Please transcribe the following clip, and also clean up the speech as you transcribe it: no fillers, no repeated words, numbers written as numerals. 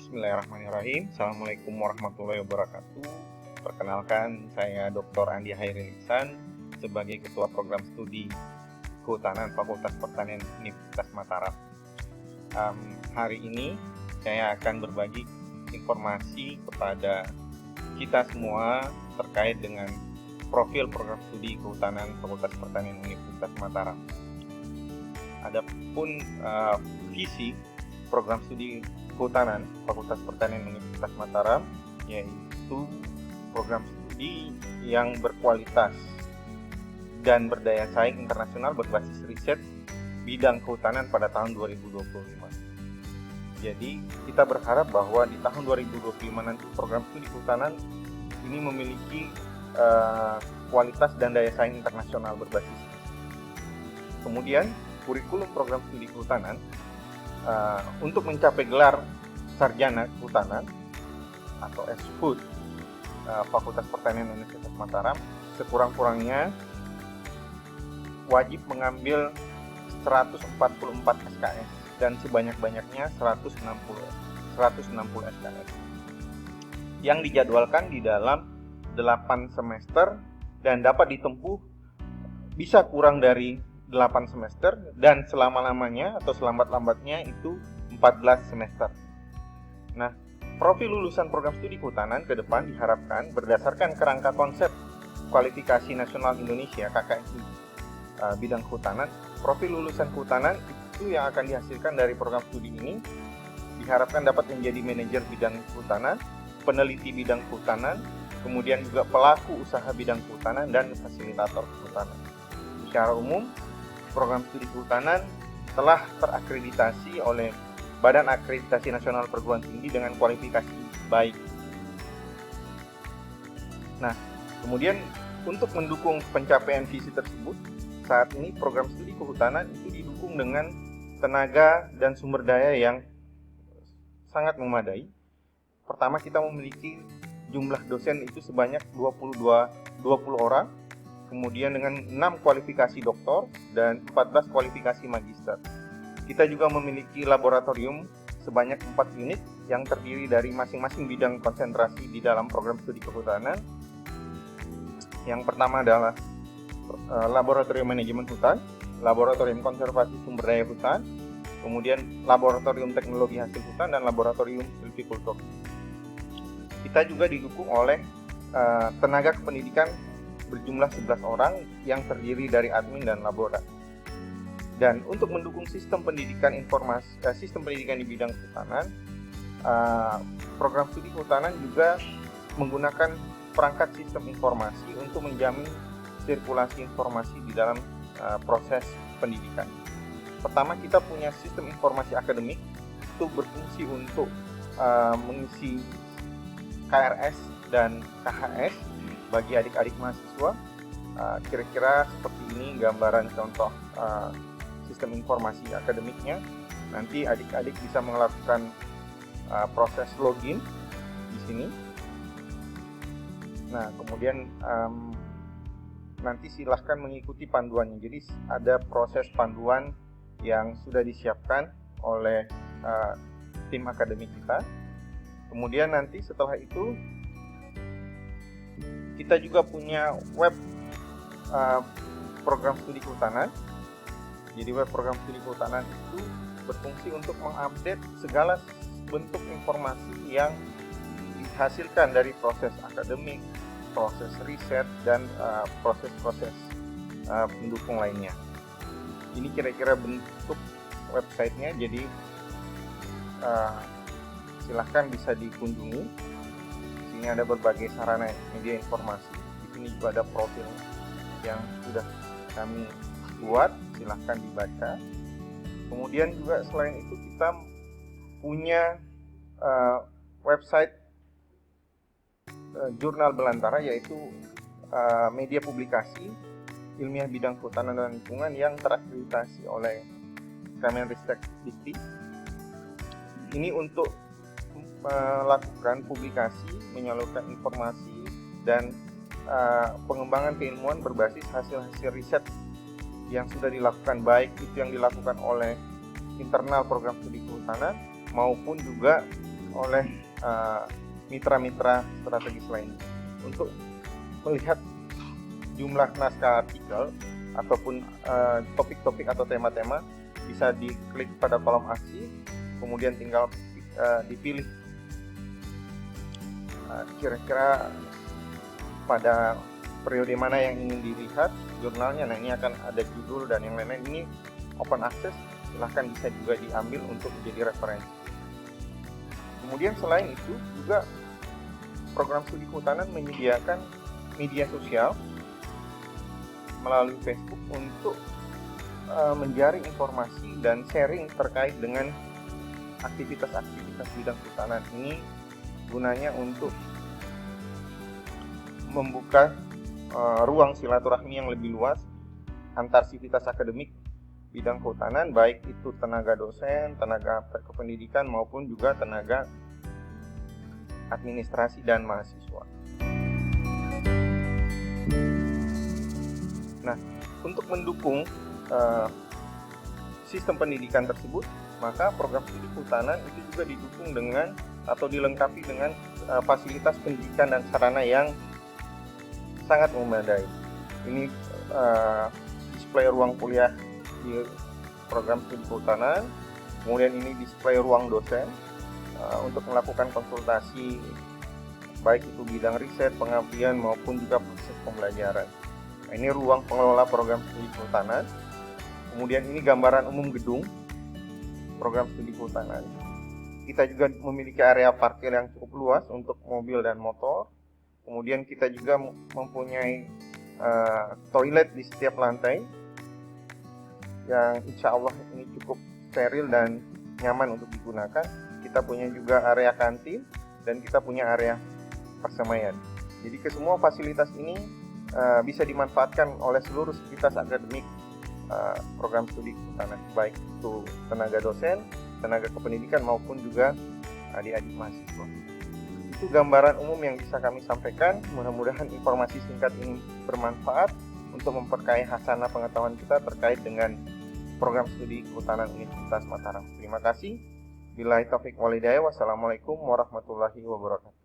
Bismillahirrahmanirrahim. Assalamualaikum warahmatullahi wabarakatuh. Perkenalkan, saya Dr. Andi Hairil Ihsan sebagai Ketua Program Studi Kehutanan Fakultas Pertanian Universitas Mataram. Hari ini saya akan berbagi informasi kepada kita semua terkait dengan profil program studi Kehutanan Fakultas Pertanian Universitas Mataram. Adapun visi program studi Kehutanan Fakultas Pertanian Universitas Mataram yaitu program studi yang berkualitas dan berdaya saing internasional berbasis riset bidang kehutanan pada tahun 2025. Jadi kita berharap bahwa di tahun 2025 nanti program studi kehutanan ini memiliki kualitas dan daya saing internasional berbasis. Kemudian kurikulum program studi kehutanan untuk mencapai gelar sarjana kehutanan atau S.Hut Fakultas Pertanian Universitas Mataram sekurang-kurangnya wajib mengambil 144 SKS dan sebanyak-banyaknya 160 SKS yang dijadwalkan di dalam 8 semester dan dapat ditempuh bisa kurang dari 8 semester dan selama-lamanya atau selambat-lambatnya itu 14 semester. Nah, profil lulusan program studi kehutanan ke depan diharapkan berdasarkan kerangka konsep kualifikasi nasional Indonesia KKNI bidang kehutanan. Profil lulusan kehutanan itu yang akan dihasilkan dari program studi ini diharapkan dapat menjadi manajer bidang kehutanan, peneliti bidang kehutanan, kemudian juga pelaku usaha bidang kehutanan dan fasilitator kehutanan. Secara umum, program studi kehutanan telah terakreditasi oleh Badan Akreditasi Nasional Perguruan Tinggi dengan kualifikasi baik. Nah, kemudian untuk mendukung pencapaian visi tersebut, saat ini program studi kehutanan itu didukung dengan tenaga dan sumber daya yang sangat memadai. Pertama, kita memiliki jumlah dosen itu sebanyak 20 orang. Kemudian dengan 6 kualifikasi doktor dan 14 kualifikasi magister. Kita juga memiliki laboratorium sebanyak 4 unit yang terdiri dari masing-masing bidang konsentrasi di dalam program studi kehutanan. Yang pertama adalah laboratorium manajemen hutan, laboratorium konservasi sumber daya hutan, kemudian laboratorium teknologi hasil hutan dan laboratorium silvikultur. Kita juga didukung oleh tenaga kependidikan berjumlah 11 orang yang terdiri dari admin dan laborat. Dan untuk mendukung sistem pendidikan di bidang kehutanan, program studi kehutanan juga menggunakan perangkat sistem informasi untuk menjamin sirkulasi informasi di dalam proses pendidikan. Pertama, kita punya sistem informasi akademik itu berfungsi untuk mengisi KRS dan KHS bagi adik-adik mahasiswa. Kira-kira seperti ini gambaran contoh sistem informasi akademiknya. Nanti adik-adik bisa melakukan proses login di sini. Nah, kemudian nanti silahkan mengikuti panduannya. Jadi ada proses panduan yang sudah disiapkan oleh tim akademik kita. Kemudian nanti setelah itu kita juga punya web program studi kehutanan. Jadi web program studi kehutanan itu berfungsi untuk mengupdate segala bentuk informasi yang dihasilkan dari proses akademik, proses riset, dan proses-proses pendukung lainnya. Ini kira-kira bentuk websitenya, jadi silahkan bisa dikunjungi. Ini ada berbagai sarana media informasi. Di sini juga ada profil yang sudah kami buat, silahkan dibaca. Kemudian juga selain itu kita punya website jurnal belantara, yaitu media publikasi ilmiah bidang kehutanan dan lingkungan yang terakreditasi oleh Kemenristek Dikti. Ini untuk melakukan publikasi, menyalurkan informasi dan pengembangan keilmuan berbasis hasil-hasil riset yang sudah dilakukan, baik itu yang dilakukan oleh internal program studi kehutanan maupun juga oleh mitra-mitra strategis lain untuk melihat jumlah naskah artikel ataupun topik-topik atau tema-tema. Bisa diklik pada kolom aksi, kemudian tinggal dipilih kira-kira pada periode mana yang ingin dilihat jurnalnya. Nah, ini akan ada judul dan yang lain-lain. Ini open access, silahkan bisa juga diambil untuk menjadi referensi. Kemudian selain itu juga program studi kehutanan menyediakan media sosial melalui Facebook untuk menjaring informasi dan sharing terkait dengan aktivitas-aktivitas bidang kehutanan. Ini gunanya untuk membuka ruang silaturahmi yang lebih luas antar sivitas akademik bidang kehutanan, baik itu tenaga dosen, tenaga kependidikan maupun juga tenaga administrasi dan mahasiswa. Nah, untuk mendukung sistem pendidikan tersebut, maka program studi kehutanan itu juga didukung dengan atau dilengkapi dengan fasilitas pendidikan dan sarana yang sangat memadai. Ini display ruang kuliah di program studi kehutanan, kemudian ini display ruang dosen untuk melakukan konsultasi, baik itu bidang riset, pengabdian maupun juga proses pembelajaran. Nah, ini ruang pengelola program studi kehutanan. Kemudian ini gambaran umum gedung program studi kehutanan. Kita juga memiliki area parkir yang cukup luas untuk mobil dan motor. Kemudian kita juga mempunyai toilet di setiap lantai yang insya Allah ini cukup steril dan nyaman untuk digunakan. Kita punya juga area kantin dan kita punya area persemaian. Jadi kesemua fasilitas ini bisa dimanfaatkan oleh seluruh sivitas akademik program studi kehutanan, baik itu tenaga dosen, tenaga kependidikan maupun juga adik-adik mahasiswa. Itu gambaran umum yang bisa kami sampaikan. Mudah-mudahan informasi singkat ini bermanfaat untuk memperkaya hasanah pengetahuan kita terkait dengan program studi kehutanan Universitas Mataram. Terima kasih. Billahi taufiq wal hidayah. Wassalamualaikum warahmatullahi wabarakatuh.